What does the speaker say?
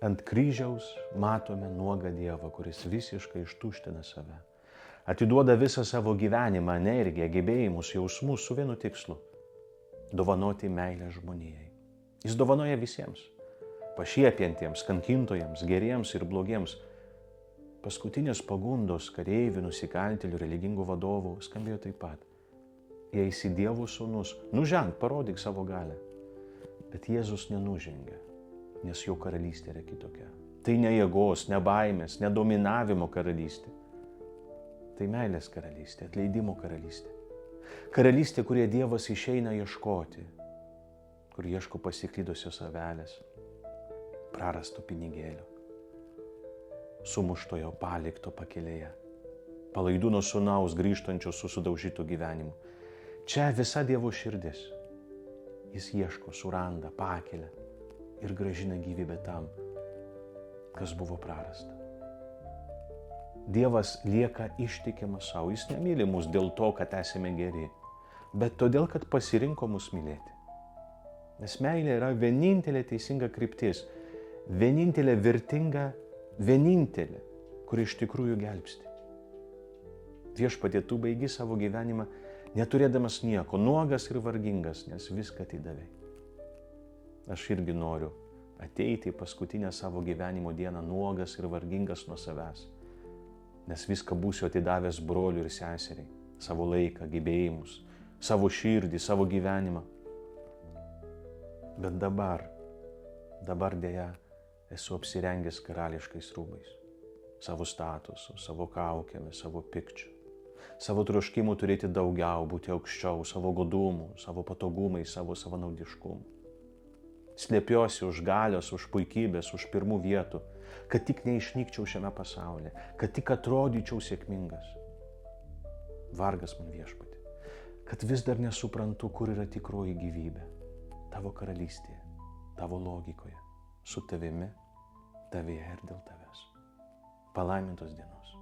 Ant kryžiaus matome nuogą Dievą, kuris visiškai ištuština save. Atiduoda visą savo gyvenimą, energiją, gebėjimus, jausmus su vienu tikslu – dovanoti meilę žmonijai. Jis dovanoja visiems – pašiepiantiems, kankintojams, geriems ir blogiems. Paskutinės pagundos kareivių, nusikaltėlių, religingų vadovų skambėjo taip pat. Jei esi Dievo sūnus, nuženk, parodyk savo galią. Bet Jėzus nenužengia, nes jo karalystė yra kitokia. Tai ne jėgos, ne baimės, ne dominavimo karalystė. Tai meilės karalystė, atleidimo karalystė. Karalystė, kurie Dievas išeina ieškoti, kur ieško pasiklydosios avelės, prarasto pinigėlio, sumuštojo palikto pakelėje, palaidūno sūnaus grįžtančio su sudaužytu gyvenimu. Čia visa Dievo širdis. Jis ieško, suranda, pakelia ir grąžina gyvybę tam, kas buvo prarasta. Dievas lieka ištikimas savo. Jis nemyli mus dėl to, kad esame geri, bet todėl, kad pasirinko mus mylėti. Nes meilė yra vienintelė teisinga kryptis, vienintelė vertinga, vienintelė, kuri iš tikrųjų gelbsti. Viešpatie, tu baigi savo gyvenimą neturėdamas nieko, nuogas ir vargingas, nes viską atidavei. Aš irgi noriu ateiti į paskutinę savo gyvenimo dieną nuogas ir vargingas nuo savęs, nes viską būsiu atidavęs broliui ir seseriai, savo laiką, gebėjimus, savo širdį, savo gyvenimą. Bet dabar dėja esu apsirengęs karališkais rūbais, savo statusu, savo kaukėmis, savo pykčiu, savo troškimu turėti daugiau, būti aukščiau, savo godumu, savo patogumais, savo savanaudiškumu. Slėpiuosi už galios, už puikybės, už pirmų vietų, kad tik neišnykčiau šiame pasaulyje, kad tik atrodyčiau sėkmingas. Vargas man, Viešpatie, kad vis dar nesuprantu, kur yra tikroji gyvybė. Tavo karalystėje, tavo logikoje, su tavimi, tavyje ir dėl tavęs. Palaimintos dienos.